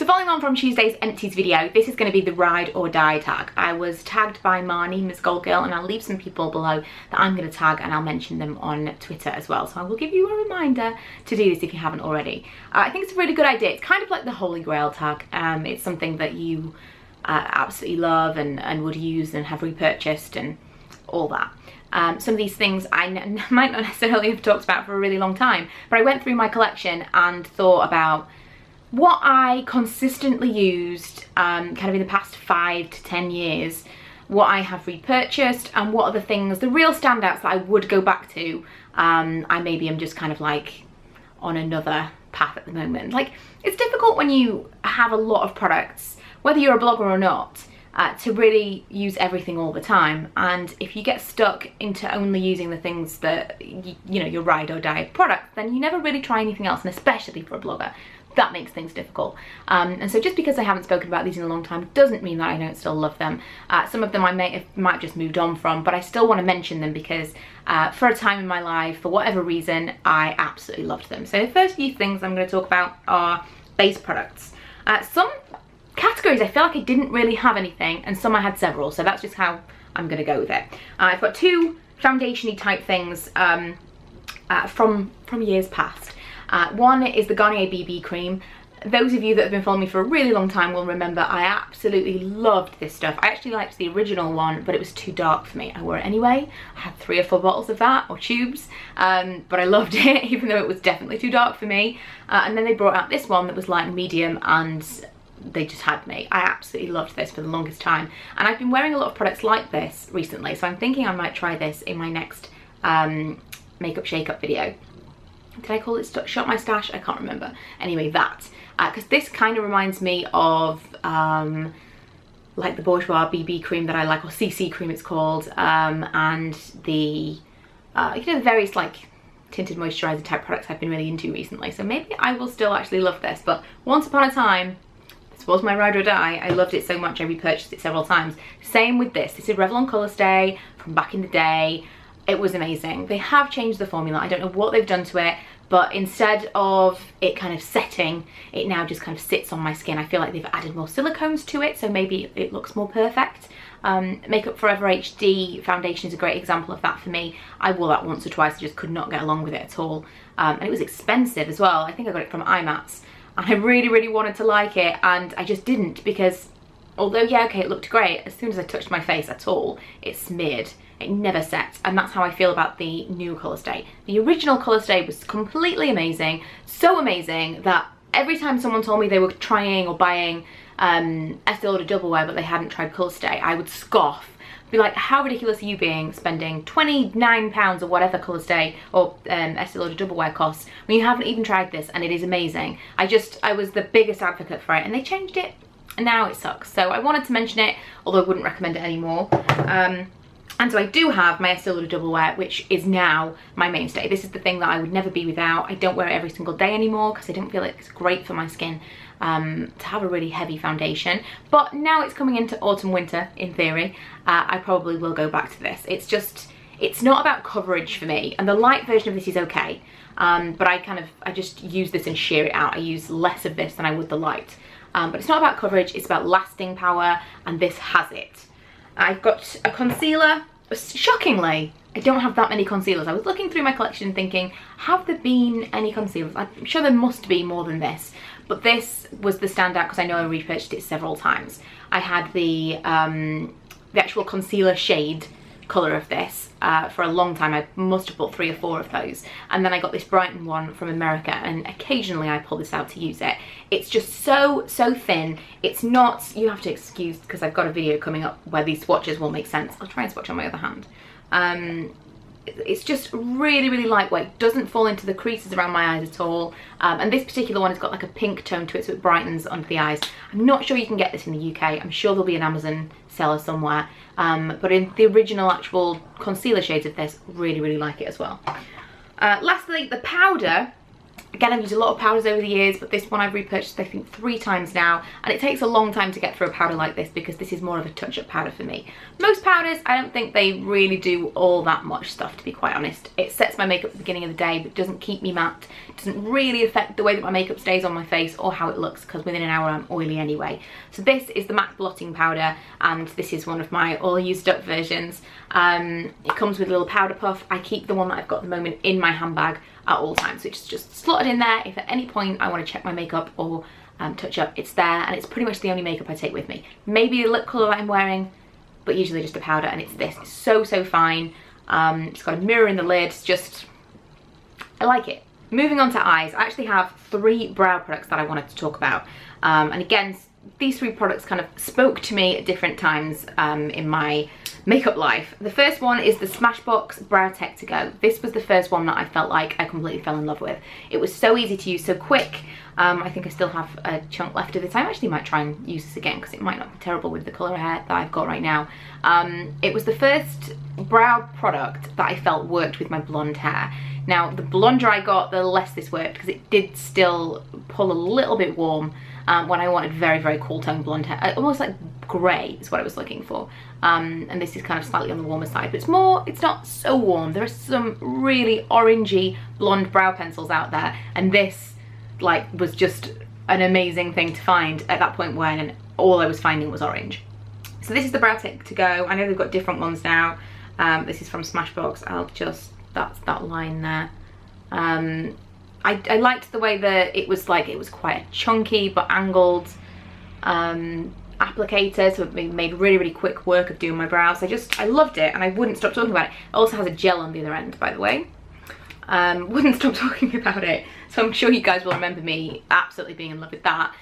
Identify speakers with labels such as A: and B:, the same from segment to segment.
A: So following on from Tuesday's empties video, this is going to be the ride or die tag. I was tagged by Marnie, Miss Gold Girl, and I'll leave some people below that I'm going to tag, and I'll mention them on Twitter as well. So I will give you a reminder to do this if you haven't already. I think it's a really good idea. It's kind of like the Holy Grail tag. It's something that you absolutely love and would use and have repurchased and all that. Some of these things I might not necessarily have talked about for a really long time, but I went through my collection and thought about what I consistently used kind of in the past 5 to 10 years, what I have repurchased, and what are the things, the real standouts that I would go back to. I maybe am just kind of like on another path at the moment. Like, it's difficult when you have a lot of products, whether you're a blogger or not, to really use everything all the time. And if you get stuck into only using the things that, you know, your ride or die products, then you never really try anything else, and especially for a blogger. That makes things difficult. And so just because I haven't spoken about these in a long time doesn't mean that I don't still love them. Some of them I might have just moved on from, but I still want to mention them because for a time in my life, for whatever reason, I absolutely loved them. So the first few things I'm going to talk about are base products. Some categories I feel like I didn't really have anything, and some I had several, so that's just how I'm going to go with it. I've got two foundation-y type things from years past. One is the Garnier BB cream. Those of you that have been following me for a really long time will remember I absolutely loved this stuff. I actually liked the original one, but it was too dark for me. I wore it anyway. I had 3 or 4 bottles of that, or tubes, but I loved it, even though it was definitely too dark for me. And then they brought out this one that was light and medium, and they just had me. I absolutely loved this for the longest time. And I've been wearing a lot of products like this recently, so I'm thinking I might try this in my next makeup shake-up video. Did I call it Shop My Stash? I can't remember. Anyway, that. Because this kind of reminds me of like the Bourjois BB cream that I like, or CC cream it's called, and the, you know, the various like tinted moisturiser type products I've been really into recently. So maybe I will still actually love this. But once upon a time, this was my ride or die. I loved it so much I repurchased it several times. Same with this. This is Revlon Colorstay from back in the day. It was amazing. They have changed the formula. I don't know what they've done to it, but instead of it kind of setting, it now just kind of sits on my skin. I feel like they've added more silicones to it, so maybe it looks more perfect. Makeup Forever HD foundation is a great example of that for me. I wore that once or twice, I just could not get along with it at all. And it was expensive as well. I think I got it from IMATS. And I really, really wanted to like it, and I just didn't, because although, yeah, okay, it looked great, as soon as I touched my face at all, it smeared. It never set, and that's how I feel about the new Colorstay. The original Colorstay was completely amazing, so amazing that every time someone told me they were trying or buying Estee Lauder Double Wear but they hadn't tried Colorstay, I would scoff. Be like, how ridiculous are you being, spending £29 or whatever Colorstay or Estee Lauder Double Wear costs when you haven't even tried this, and it is amazing. I was the biggest advocate for it, and they changed it, and now it sucks. So I wanted to mention it, although I wouldn't recommend it anymore. And so I do have my Estee Lauder Double Wear, which is now my mainstay. This is the thing that I would never be without. I don't wear it every single day anymore because I don't feel like it's great for my skin to have a really heavy foundation. But now it's coming into autumn, winter, in theory, I probably will go back to this. It's not about coverage for me, and the light version of this is okay. But I just use this and sheer it out. I use less of this than I would the light. But it's not about coverage, it's about lasting power, and this has it. I've got a concealer. Shockingly, I don't have that many concealers. I was looking through my collection thinking, have there been any concealers? I'm sure there must be more than this, but this was the standout because I know I repurchased it several times. I had the actual concealer shade colour of this for a long time. I must have bought 3 or 4 of those, and then I got this Brightener one from America, and occasionally I pull this out to use it. It's just so thin. It's not, you have to excuse because I've got a video coming up where these swatches will make sense. I'll try and swatch on my other hand. It's just really lightweight, doesn't fall into the creases around my eyes at all, and this particular one has got like a pink tone to it, so it brightens under the eyes. I'm not sure you can get this in the UK. I'm sure there'll be an Amazon seller somewhere, but in the original actual concealer shades of this, really like it as well. Lastly, the powder. Again, I've used a lot of powders over the years, but this one I've repurchased I think 3 times now, and it takes a long time to get through a powder like this because this is more of a touch-up powder for me. Most powders, I don't think they really do all that much stuff, to be quite honest. It sets my makeup at the beginning of the day, but doesn't keep me matte, It doesn't really affect the way that my makeup stays on my face or how it looks, because within an hour I'm oily anyway. So this is the MAC Blotting Powder, and this is one of my all used up versions. It comes with a little powder puff. I keep the one that I've got at the moment in my handbag at all times, which is just slotted in there. If at any point I want to check my makeup or touch up, it's there, and it's pretty much the only makeup I take with me. Maybe the lip colour that I'm wearing, but usually just a powder, and it's this. It's so fine. It's got a mirror in the lid. It's just, I like it. Moving on to eyes, I actually have 3 brow products that I wanted to talk about. And again, these 3 products kind of spoke to me at different times in my makeup life. The first one is the Smashbox Brow Tech To Go. This was the first one that I felt like I completely fell in love with. It was so easy to use, so quick. I think I still have a chunk left of it. I actually might try and use this again because it might not be terrible with the colour hair that I've got right now. It was the first brow product that I felt worked with my blonde hair. Now, the blonder I got, the less this worked, because it did still pull a little bit warm when I wanted very cool tone blonde hair. Almost like grey is what I was looking for. And this is kind of slightly on the warmer side, but it's not so warm. There are some really orangey blonde brow pencils out there, and this like was just an amazing thing to find at that point when all I was finding was orange. So this is the Brow Tech To Go. I know they've got different ones now. This is from Smashbox. That's that line there. I liked the way that it was quite a chunky but angled applicator, so it made really quick work of doing my brows. I loved it, and I wouldn't stop talking about it. It also has a gel on the other end, by the way. Wouldn't stop talking about it, so I'm sure you guys will remember me absolutely being in love with that.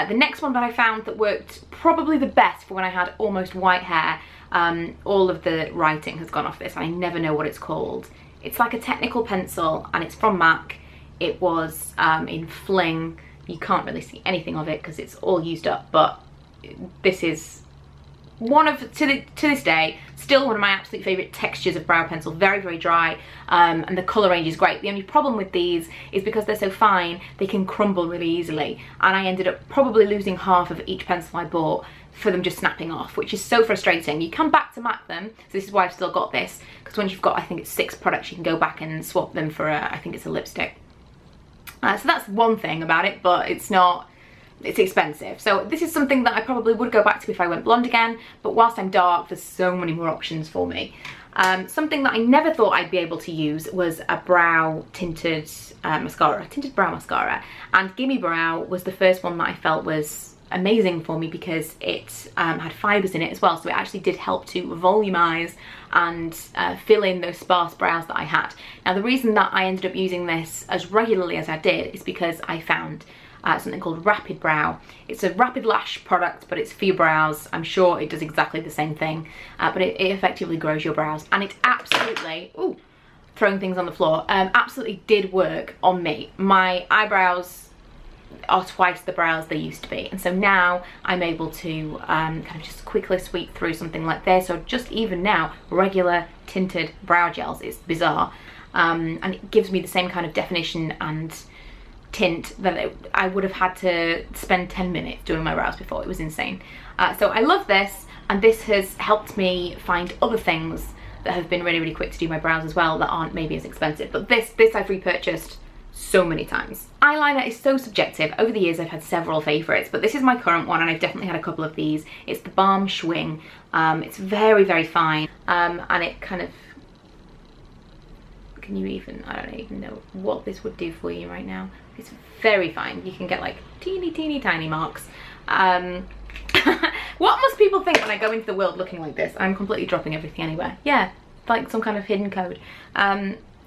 A: The next one that I found that worked probably the best for when I had almost white hair, all of the writing has gone off this, and I never know what it's called. It's like a technical pencil, and it's from MAC. It was in Fling. You can't really see anything of it because it's all used up, but this is one of, to this day, still one of my absolute favourite textures of brow pencil. Very dry, and the colour range is great. The only problem with these is because they're so fine, they can crumble really easily, and I ended up probably losing half of each pencil I bought for them just snapping off, which is so frustrating. You can back to MAC them, so this is why I've still got this, because once you've got, I think it's 6 products, you can go back and swap them for I think it's a lipstick. So that's one thing about it, but it's expensive. So this is something that I probably would go back to if I went blonde again, but whilst I'm dark, there's so many more options for me. Something that I never thought I'd be able to use was a brow tinted mascara, tinted brow mascara, and Gimme Brow was the first one that I felt was amazing for me because it had fibres in it as well, so it actually did help to volumize and fill in those sparse brows that I had. Now, the reason that I ended up using this as regularly as I did is because I found something called Rapid Brow. It's a Rapid Lash product, but it's for your brows. I'm sure it does exactly the same thing, but it effectively grows your brows, and it absolutely, ooh, throwing things on the floor, absolutely did work on me. My eyebrows are twice the brows they used to be, and so now I'm able to kind of just quickly sweep through something like this, or just even now regular tinted brow gels. It's bizarre, and it gives me the same kind of definition and tint that I would have had to spend 10 minutes doing my brows before. It was insane. So I love this, and this has helped me find other things that have been really quick to do my brows as well, that aren't maybe as expensive, but this I've repurchased so many times. Eyeliner is so subjective. Over the years I've had several favourites, but this is my current one, and I've definitely had a couple of these. It's the Balm Schwing. It's very fine, and it kind of, can you even, I don't even know what this would do for you right now. It's very fine. You can get like teeny tiny marks. What must people think when I go into the world looking like this? I'm completely dropping everything anywhere. Yeah, like some kind of hidden code.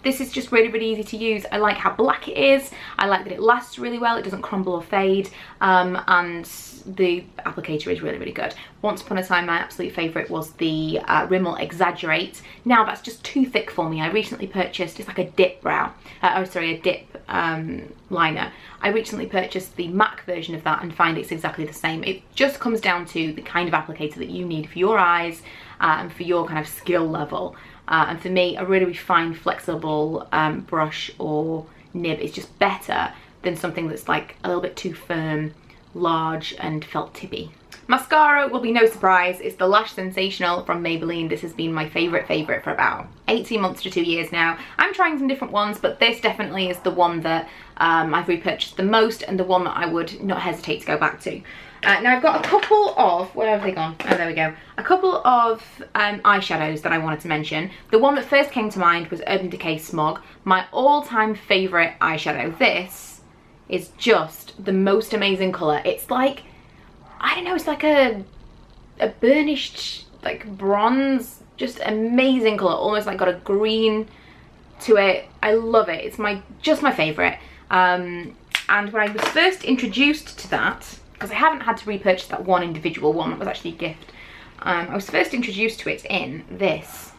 A: This is just really easy to use. I like how black it is. I like that it lasts really well. It doesn't crumble or fade, and the applicator is really good. Once upon a time, my absolute favourite was the Rimmel Exaggerate. Now that's just too thick for me. I recently purchased, it's like a dip brow, a dip liner. I recently purchased the MAC version of that and find it's exactly the same. It just comes down to the kind of applicator that you need for your eyes and for your kind of skill level. And for me, a really fine, flexible brush or nib is just better than something that's like a little bit too firm, large, and felt tippy. Mascara will be no surprise. It's the Lash Sensational from Maybelline. This has been my favourite for about 18 months to 2 years now. I'm trying some different ones, but this definitely is the one that I've repurchased the most and the one that I would not hesitate to go back to. Now I've got a couple of, where have they gone? Oh, there we go. A couple of eyeshadows that I wanted to mention. The one that first came to mind was Urban Decay Smog, my all-time favourite eyeshadow. This is just the most amazing colour. It's like, I don't know, it's like a burnished, like bronze, just amazing colour, almost like got a green to it. I love it. It's just my favourite. And when I was first introduced to that, because I haven't had to repurchase that one individual one, that was actually a gift. I was first introduced to it in this.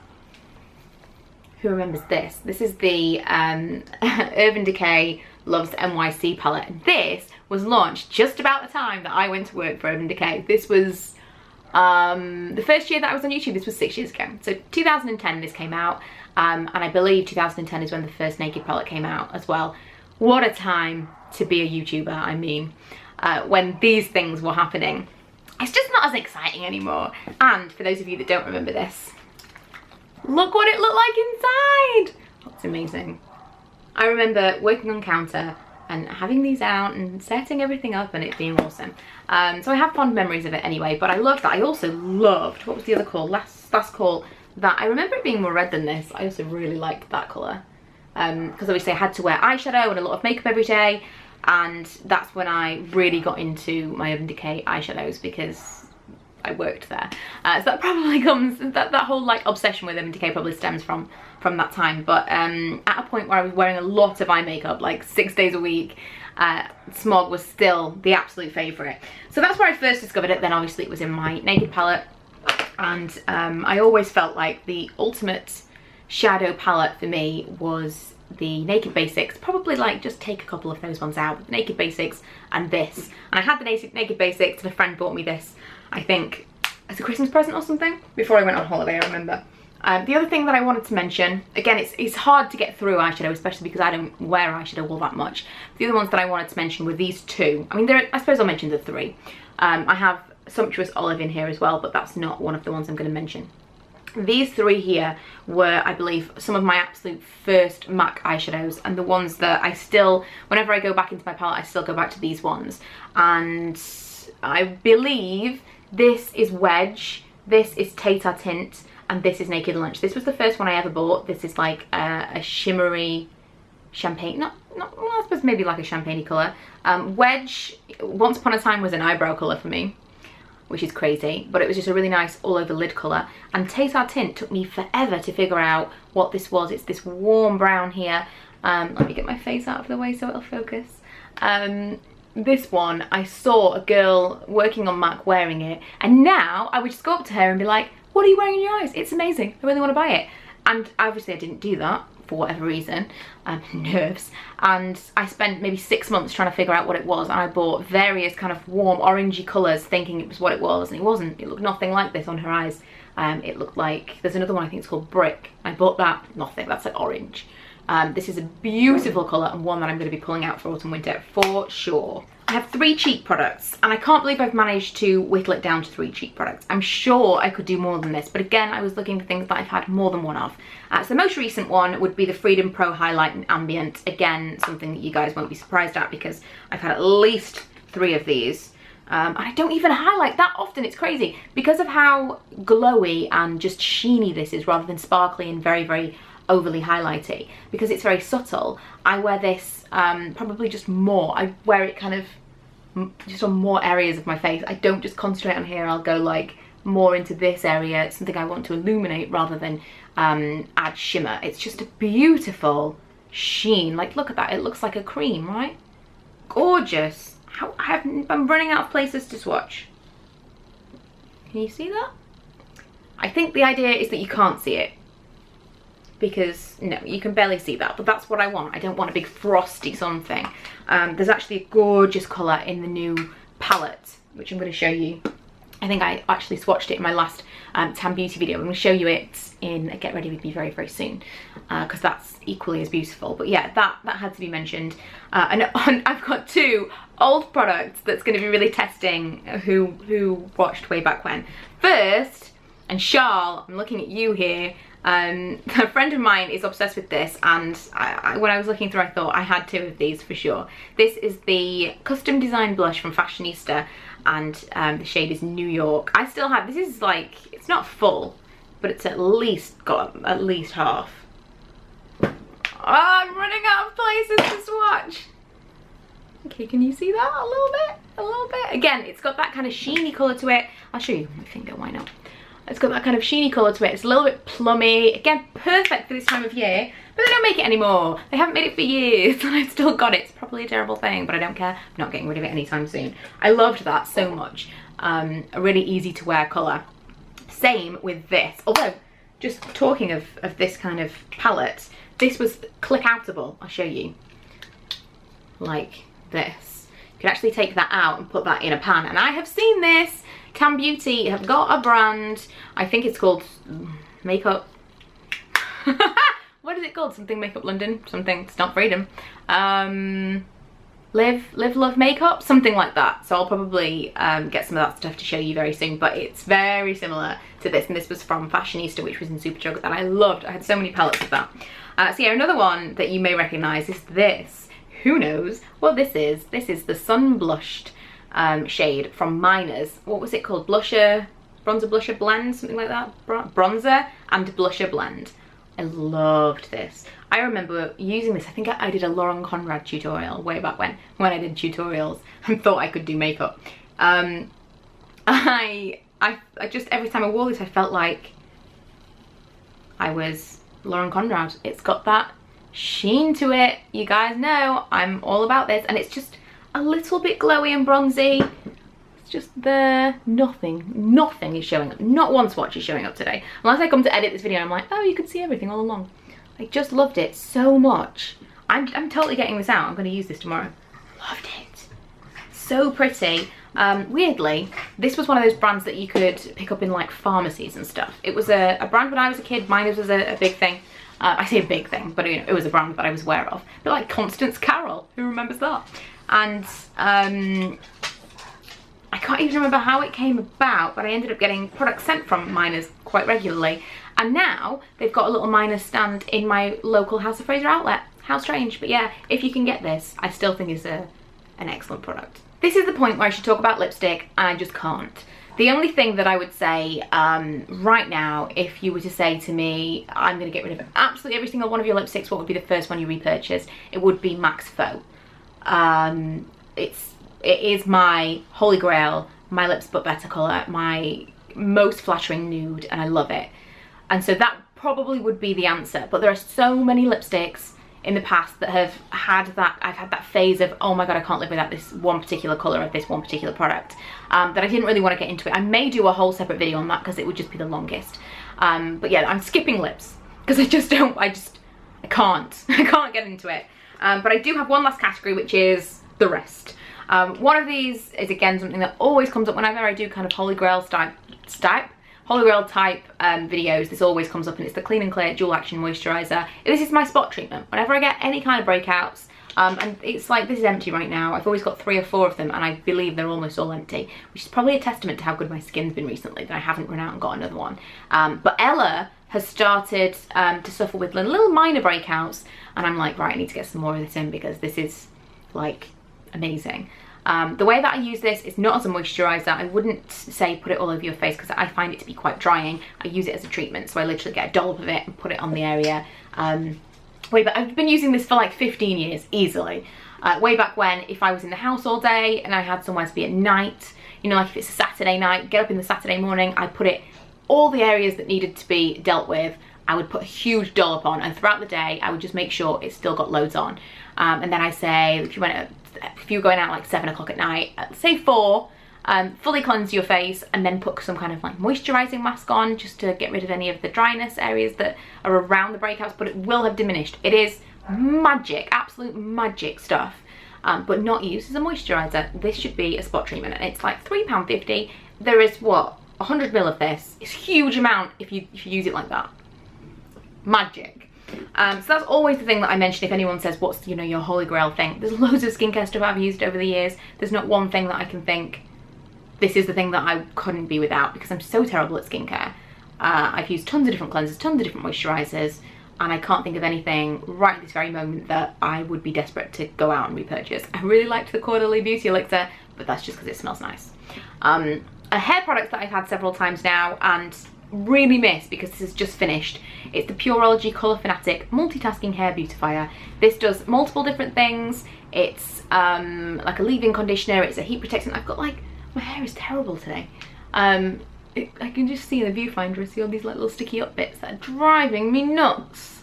A: Who remembers this? This is the Urban Decay Loves NYC palette. This was launched just about the time that I went to work for Urban Decay. This was the first year that I was on YouTube. This was 6 years ago. So 2010 this came out, and I believe 2010 is when the first Naked palette came out as well. What a time to be a YouTuber, I mean, when these things were happening. It's just not as exciting anymore. And for those of you that don't remember this, look what it looked like inside. That's amazing. I remember working on counter and having these out and setting everything up and it being awesome. So I have fond memories of it anyway, but I loved that. I also loved, what was the other call? Last call, that I remember it being more red than this. I also really liked that colour. Because obviously I had to wear eyeshadow and a lot of makeup every day, and that's when I really got into my Urban Decay eyeshadows because I worked there. So that probably comes, that whole like obsession with Urban Decay probably stems from that time. But at a point where I was wearing a lot of eye makeup, like 6 days a week, Smog was still the absolute favourite. So that's where I first discovered it. Then obviously it was in my Naked palette, and I always felt like the ultimate shadow palette for me was the Naked Basics. Probably like just take a couple of those ones out, the Naked Basics and this. And I had the Naked Basics and a friend bought me this, I think as a Christmas present or something, before I went on holiday, I remember. The other thing that I wanted to mention, again, it's hard to get through eyeshadow, especially because I don't wear eyeshadow all that much. The other ones that I wanted to mention were these two. I mean, I suppose I'll mention the three. I have Sumptuous Olive in here as well, but that's not one of the ones I'm going to mention. These three here were, I believe, some of my absolute first MAC eyeshadows, and the ones that I still, whenever I go back into my palette, I still go back to these ones. And I believe this is Wedge, this is Tete Tint, and this is Naked Lunch. This was the first one I ever bought. This is like a shimmery champagne, well, I suppose maybe like a champagne colour. Wedge, once upon a time, was an eyebrow colour for me, which is crazy, but it was just a really nice all over lid colour. And Tete Tint took me forever to figure out what this was. It's this warm brown here. Let me get my face out of the way so it'll focus. This one, I saw a girl working on MAC wearing it, and now I would just go up to her and be like, what are you wearing in your eyes? It's amazing, I really want to buy it. And obviously I didn't do that for whatever reason, nerves, and I spent maybe 6 months trying to figure out what it was, and I bought various kind of warm orangey colours thinking it was what it was, and it wasn't. It looked nothing like this on her eyes. It looked like, there's another one I think it's called Brick. I bought that, nothing, that's like orange. This is a beautiful colour and one that I'm going to be pulling out for autumn winter for sure. I have 3 cheek products, and I can't believe I've managed to whittle it down to 3 cheek products. I'm sure I could do more than this, but again, I was looking for things that I've had more than one of. So the most recent one would be the Freedom Pro Highlight in Ambient. Again, something that you guys won't be surprised at because I've had at least 3 of these. And I don't even highlight that often, it's crazy. Because of how glowy and just sheeny this is rather than sparkly and very, very overly highlighty, because it's very subtle, I wear this probably just more. I wear it kind of just on more areas of my face. I don't just concentrate on here, I'll go like more into this area. It's something I want to illuminate rather than add shimmer. It's just a beautiful sheen. Like, look at that, it looks like a cream, right? Gorgeous. I'm running out of places to swatch. Can you see that? I think the idea is that you can't see it, because no, you can barely see that, but that's what I want. I don't want a big frosty something. There's actually a gorgeous colour in the new palette, which I'm going to show you I think I actually swatched it in my last Tan Beauty video. I'm going to show you it in Get Ready With Me very, very soon, because that's equally as beautiful. But yeah, that had to be mentioned. And I've got two old products that's going to be really testing who watched way back when. First, and Charles, I'm looking at you here. A friend of mine is obsessed with this, and when I was looking through, I thought I had two of these for sure. This is the custom design blush from Fashionista, and the shade is New York. I still have, this is like, it's not full, but it's at least got at least half. Oh, I'm running out of places to swatch. Okay, can you see that a little bit? A little bit. Again, it's got that kind of sheeny colour to it. I'll show you my finger, why not? It's got that kind of sheeny colour to it. It's a little bit plummy. Again, perfect for this time of year, but they don't make it anymore. They haven't made it for years, and I've still got it. It's probably a terrible thing, but I don't care. I'm not getting rid of it anytime soon. I loved that so much. A really easy to wear colour. Same with this. Although, just talking of this kind of palette, this was click outable. I'll show you. Like this. You can actually take that out and put that in a pan. And I have seen this. Tan Beauty have got a brand, I think it's called Makeup. What is it called? Something Makeup London? Something, it's not Freedom. Live Love Makeup? Something like that. So I'll probably get some of that stuff to show you very soon, but it's very similar to this, and this was from Fashionista, which was in Superdrug, that I loved. I had so many palettes of that. So yeah, another one that you may recognise is this. Who knows what this is? This is the Sunblushed shade from Miners. What was it called? Bronzer blusher blend, something like that. Bronzer and blusher blend. I loved this. I remember using this. I think I did a Lauren Conrad tutorial way back when I did tutorials and thought I could do makeup. I just, every time I wore this, I felt like I was Lauren Conrad. It's got that sheen to it. You guys know I'm all about this, and it's just a little bit glowy and bronzy. It's just there. Nothing is showing up. Not one swatch is showing up today. Unless I come to edit this video and I'm like, oh, you could see everything all along. I just loved it so much. I'm totally getting this out. I'm going to use this tomorrow. Loved it. So pretty. Weirdly, this was one of those brands that you could pick up in like pharmacies and stuff. It was a brand when I was a kid. Mine was a big thing. I say a big thing, but you know, it was a brand that I was aware of. But like Constance Carroll, who remembers that? And I can't even remember how it came about, but I ended up getting products sent from Miners quite regularly. And now they've got a little Miners stand in my local House of Fraser outlet. How strange, but yeah, if you can get this, I still think it's an excellent product. This is the point where I should talk about lipstick, and I just can't. The only thing that I would say right now, if you were to say to me, I'm going to get rid of absolutely every single one of your lipsticks, what would be the first one you repurchase? It would be MAC's Faux. It is my holy grail, my lips but better colour, my most flattering nude, and I love it. And so that probably would be the answer. But there are so many lipsticks in the past that have had that, I've had that phase of, oh my god, I can't live without this one particular colour of this one particular product, that I didn't really want to get into it. I may do a whole separate video on that because it would just be the longest. But yeah, I'm skipping lips because I can't get into it. But I do have one last category, which is the rest. One of these is again something that always comes up whenever I do kind of holy grail type videos. This always comes up, and it's the Clean and Clear Dual Action Moisturiser. This is my spot treatment. Whenever I get any kind of breakouts, and it's like, this is empty right now. I've always got 3 or 4 of them, and I believe they're almost all empty, which is probably a testament to how good my skin's been recently, that I haven't run out and got another one. But Ella has started to suffer with little minor breakouts, and I'm like, right, I need to get some more of this in because this is like amazing. The way that I use this is not as a moisturiser. I wouldn't say put it all over your face because I find it to be quite drying. I use it as a treatment, so I literally get a dollop of it and put it on the area. But I've been using this for like 15 years, easily. Way back when, if I was in the house all day and I had somewhere to be at night, you know, like if it's a Saturday night, get up in the Saturday morning, I put it all the areas that needed to be dealt with. I would put a huge dollop on, and throughout the day I would just make sure it still got loads on. And then I say, if you were going out like 7 o'clock at night, say 4, fully cleanse your face and then put some kind of like moisturising mask on just to get rid of any of the dryness areas that are around the breakouts, but it will have diminished. It is magic, absolute magic stuff, but not used as a moisturiser. This should be a spot treatment, and it's like £3.50. there is, what, 100 ml of this. It's a huge amount if you use it like that. Magic. So that's always the thing that I mention if anyone says what's, you know, your holy grail thing. There's loads of skincare stuff I've used over the years. There's not one thing that I can think this is the thing that I couldn't be without, because I'm so terrible at skincare. I've used tons of different cleansers, tons of different moisturisers, and I can't think of anything right at this very moment that I would be desperate to go out and repurchase. I really liked the Quarterly Beauty Elixir, but that's just because it smells nice. A hair product that I've had several times now and really miss because this is just finished. It's the Pureology Colour Fanatic Multitasking Hair Beautifier. This does multiple different things. It's like a leave-in conditioner, it's a heat protectant. I've got like, my hair is terrible today. I can just see in the viewfinder, I see all these like little sticky up bits that are driving me nuts.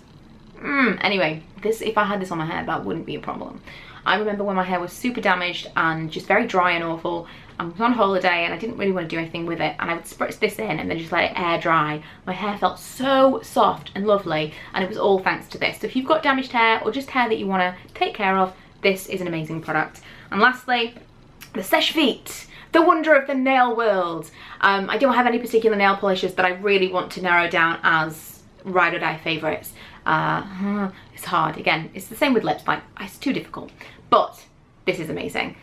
A: Anyway, this, if I had this on my hair, that wouldn't be a problem. I remember when my hair was super damaged and just very dry and awful. I was on holiday and I didn't really want to do anything with it, and I would spritz this in and then just let it air dry. My hair felt so soft and lovely, and it was all thanks to this. So if you've got damaged hair or just hair that you want to take care of, this is an amazing product. And lastly, the Seche Vite, the wonder of the nail world. I don't have any particular nail polishes that I really want to narrow down as ride or die favourites. It's hard. Again, it's the same with lips, like it's too difficult. But this is amazing.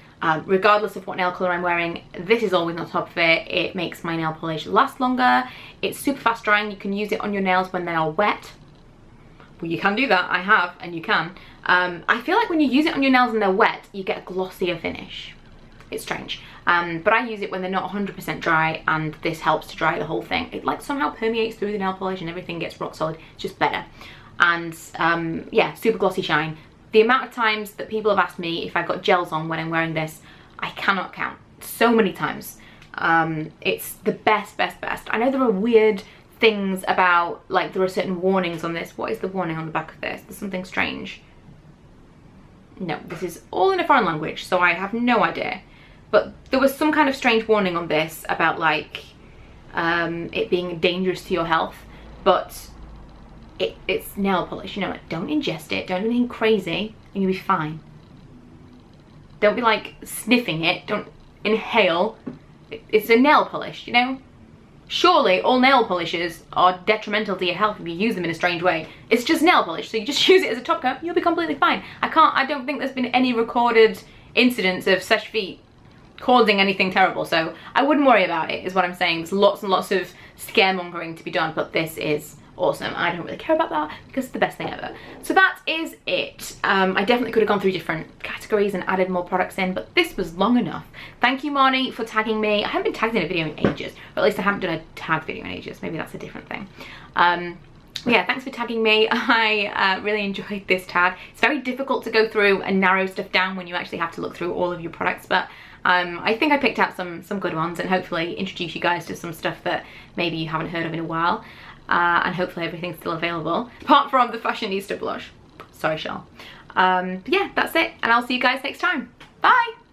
A: Regardless of what nail colour I'm wearing, this is always on top of it. It makes my nail polish last longer. It's super fast drying. You can use it on your nails when they are wet. Well, you can do that. I have, and you can. I feel like when you use it on your nails and they're wet, you get a glossier finish. It's strange. But I use it when they're not 100% dry, and this helps to dry the whole thing. It like somehow permeates through the nail polish and everything gets rock solid. It's just better. And yeah, super glossy shine. The amount of times that people have asked me if I've got gels on when I'm wearing this, I cannot count. So many times. It's the best. I know there are weird things about, like there are certain warnings on this. What is the warning on the back of this? There's something strange. No, this is all in a foreign language, so I have no idea. But there was some kind of strange warning on this about like it being dangerous to your health, but it's nail polish, you know, don't ingest it, don't do anything crazy, and you'll be fine. Don't be like sniffing it, don't inhale. It's a nail polish, you know? Surely all nail polishes are detrimental to your health if you use them in a strange way. It's just nail polish, so you just use it as a top coat, you'll be completely fine. I don't think there's been any recorded incidents of Seche Vite causing anything terrible, so I wouldn't worry about it, is what I'm saying. There's lots and lots of scaremongering to be done, but this is awesome. I don't really care about that because it's the best thing ever. So that is it. I definitely could have gone through different categories and added more products in, but this was long enough. Thank you, Marnie, for tagging me. I haven't been tagged in a video in ages, or at least I haven't done a tag video in ages. Maybe that's a different thing. Yeah, thanks for tagging me. I really enjoyed this tag. It's very difficult to go through and narrow stuff down when you actually have to look through all of your products, but I think I picked out some good ones, and hopefully introduce you guys to some stuff that maybe you haven't heard of in a while. And hopefully everything's still available, apart from the Fashionista blush. Sorry, Shell. Yeah, that's it, and I'll see you guys next time. Bye!